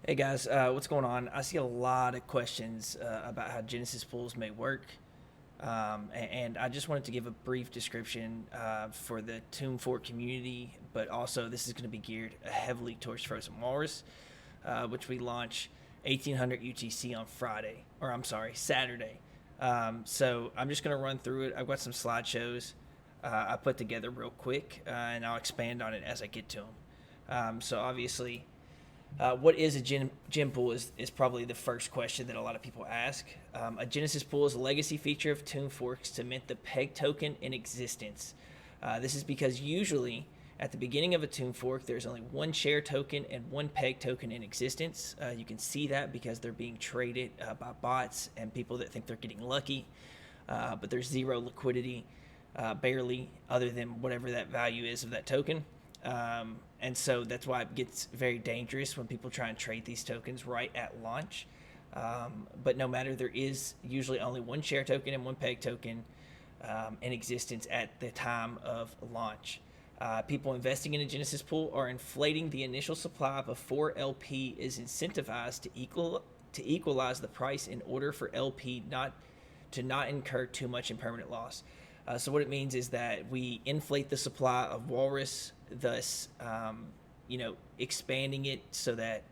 Hey guys, what's going on? I see a lot of questions about how Genesis pools may work, and I just wanted to give a brief description for the Tomb Fort community, but also this is going to be geared heavily towards Frozen Walrus, which we launch 1800 UTC on Friday, or I'm sorry, Saturday. So I'm just going to run through it. I've got some slideshows I put together real quick, and I'll expand on it as I get to them. So obviously, what is a gem pool is probably the first question that a lot of people ask. A Genesis pool is a legacy feature of Tomb Forks to mint the peg token in existence. This is because usually at the beginning of a Tomb Fork, there's only one share token and one peg token in existence. You can see that because they're being traded by bots and people that think they're getting lucky. But there's zero liquidity, barely, other than whatever that value is of that token. And so that's why it gets very dangerous when people try and trade these tokens right at launch. But no matter, there is usually only one share token and one peg token in existence at the time of launch. People investing in a Genesis pool are inflating the initial supply before LP is incentivized to equalize the price in order for LP not incur too much in permanent loss. So what it means is that we inflate the supply of Walrus, thus, expanding it so that,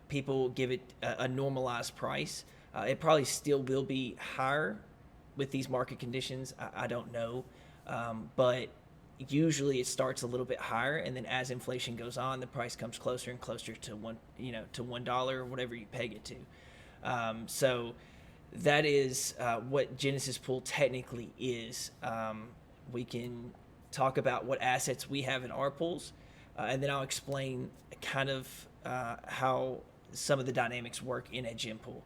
people give it a normalized price. It probably still will be higher with these market conditions. I don't know, but usually it starts a little bit higher, and then as inflation goes on, the price comes closer and closer to $1 or whatever you peg it to. So that is what Genesis Pool technically is. We can talk about what assets we have in our pools, and then I'll explain kind of how some of the dynamics work in a gem pool.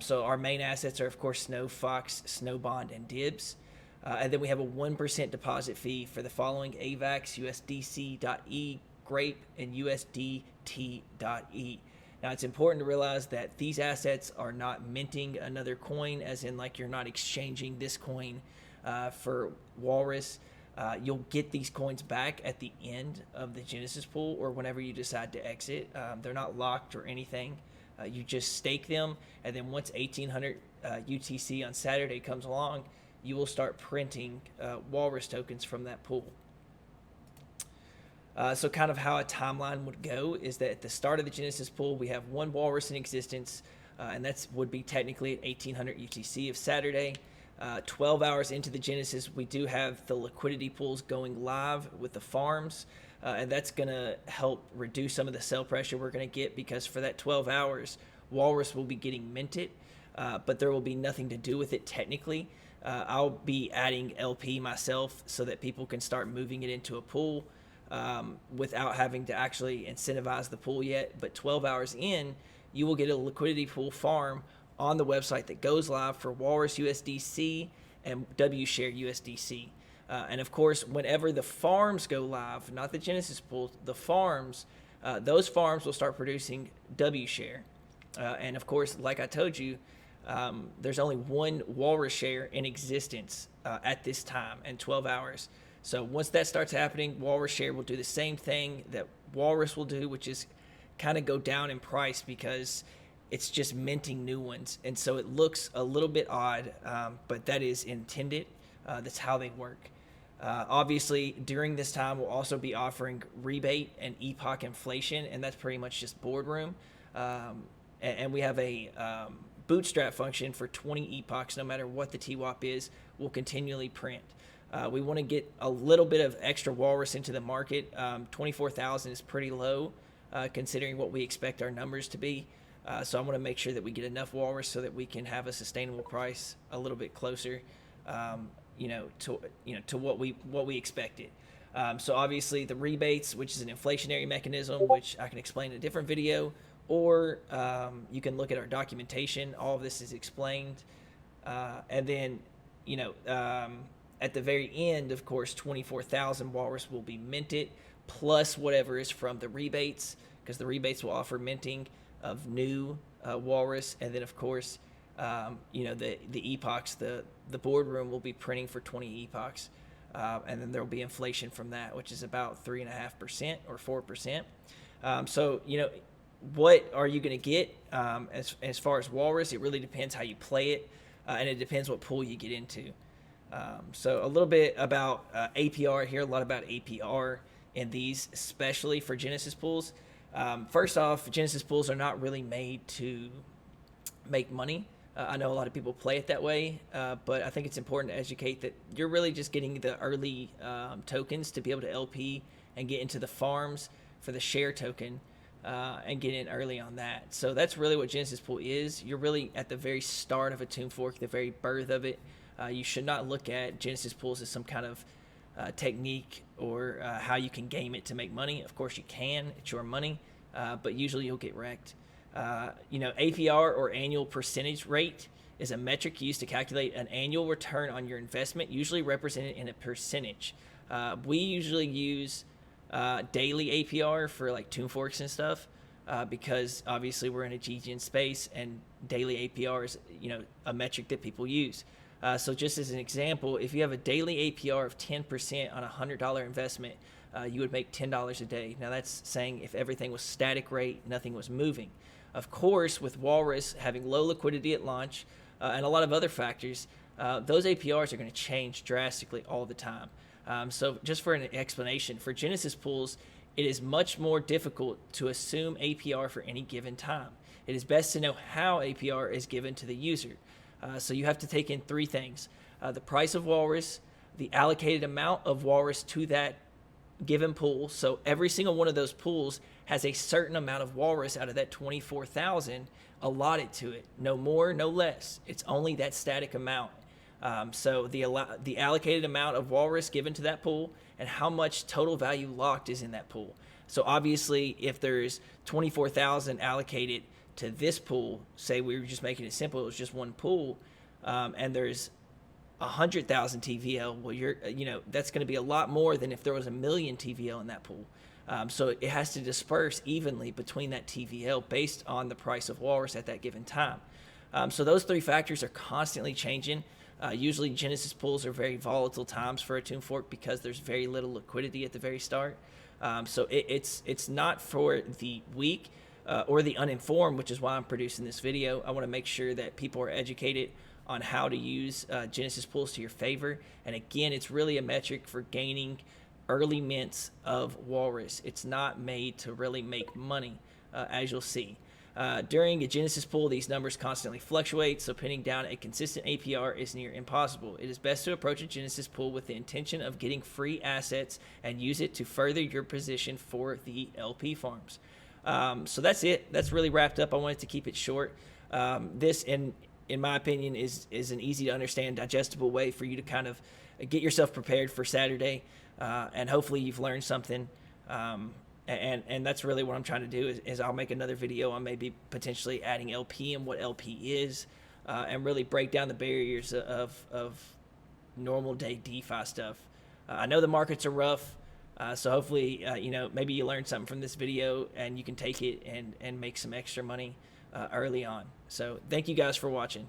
So our main assets are, of course, Snow, Fox, Snow Bond, and Dibs. And then we have a 1% deposit fee for the following: AVAX, USDC.E, Grape, and USDT.E. Now, it's important to realize that these assets are not minting another coin, as in, like, you're not exchanging this coin for Walrus. You'll get these coins back at the end of the Genesis pool or whenever you decide to exit. They're not locked or anything. You just stake them, and then once 1800 UTC on Saturday comes along, you will start printing Walrus tokens from that pool. So kind of how a timeline would go is that at the start of the Genesis pool, we have one Walrus in existence, and that would be technically at 1800 UTC of Saturday. 12 hours into the Genesis, we do have the liquidity pools going live with the farms, and that's going to help reduce some of the sell pressure we're going to get, because for that 12 hours, Walrus will be getting minted, but there will be nothing to do with it technically. I'll be adding LP myself so that people can start moving it into a pool without having to actually incentivize the pool yet. But 12 hours in, you will get a liquidity pool farm on the website that goes live for Walrus USDC and WShare USDC. And of course, whenever the farms go live, not the Genesis pool, the farms, those farms will start producing WShare. And of course, like I told you, there's only one Walrus share in existence at this time in 12 hours. So once that starts happening, Walrus share will do the same thing that Walrus will do, which is kind of go down in price because it's just minting new ones. And so it looks a little bit odd, but that is intended. That's how they work. Obviously, during this time, we'll also be offering rebate and epoch inflation, and that's pretty much just boardroom. And we have a bootstrap function for 20 epochs. No matter what the TWAP is, we'll continually print. We want to get a little bit of extra Walrus into the market. 24,000 is pretty low considering what we expect our numbers to be. So I want to make sure that we get enough Walrus so that we can have a sustainable price a little bit closer, to what we expected. So obviously the rebates, which is an inflationary mechanism, which I can explain in a different video, or you can look at our documentation. All of this is explained, and then at the very end, of course, 24,000 Walrus will be minted, plus whatever is from the rebates, because the rebates will offer minting of new Walrus, and then of course, the epochs, the boardroom will be printing for 20 epochs, and then there will be inflation from that, which is about 3.5% or 4%. So what are you going to get as far as Walrus? It really depends how you play it, and it depends what pool you get into. So a little bit about APR here, a lot about APR in these, especially for Genesis pools. First off, Genesis pools are not really made to make money. I know a lot of people play it that way, but I think it's important to educate that you're really just getting the early tokens to be able to LP and get into the farms for the share token and get in early on that. So that's really what Genesis Pool is. You're really at the very start of a tune fork, the very birth of it. You should not look at Genesis Pools as some kind of technique or how you can game it to make money. Of course you can, it's your money, but usually you'll get wrecked. APR, or annual percentage rate, is a metric used to calculate an annual return on your investment, usually represented in a percentage. We usually use daily APR for like tune forks and stuff because obviously we're in a GGN space and daily APR is a metric that people use. So just as an example, if you have a daily APR of 10% on a $100 investment, you would make $10 a day. Now that's saying if everything was static rate, nothing was moving. Of course, with Walrus having low liquidity at launch and a lot of other factors, those APRs are going to change drastically all the time. So just for an explanation, for Genesis pools, it is much more difficult to assume APR for any given time. It is best to know how APR is given to the user. So you have to take in three things: the price of Walrus, the allocated amount of Walrus to that given pool. So every single one of those pools has a certain amount of Walrus out of that 24,000 allotted to it. No more, no less. It's only that static amount. So the allocated amount of Walrus given to that pool and how much total value locked is in that pool. So obviously, if there's 24,000 allocated to this pool, say we were just making it simple, it was just one pool, and there's 100,000 TVL, well, that's going to be a lot more than if there was 1 million TVL in that pool. So it has to disperse evenly between that TVL based on the price of Walrus at that given time. So those three factors are constantly changing. Usually Genesis pools are very volatile times for a tune fork because there's very little liquidity at the very start. So it's not for the weak or the uninformed, which is why I'm producing this video. I want to make sure that people are educated on how to use Genesis pools to your favor. And again, it's really a metric for gaining early mints of Walrus. It's not made to really make money, as you'll see. During a Genesis pool, these numbers constantly fluctuate, so pinning down a consistent APR is near impossible. It is best to approach a Genesis pool with the intention of getting free assets and use it to further your position for the LP farms. So that's it. That's really wrapped up. I wanted to keep it short. This, in my opinion, is an easy to understand, digestible way for you to kind of get yourself prepared for Saturday, and hopefully you've learned something. And that's really what I'm trying to do is I'll make another video on maybe potentially adding LP and what LP is, and really break down the barriers of normal day DeFi stuff. I know the markets are rough, so hopefully maybe you learned something from this video and you can take it and make some extra money early on. So thank you guys for watching.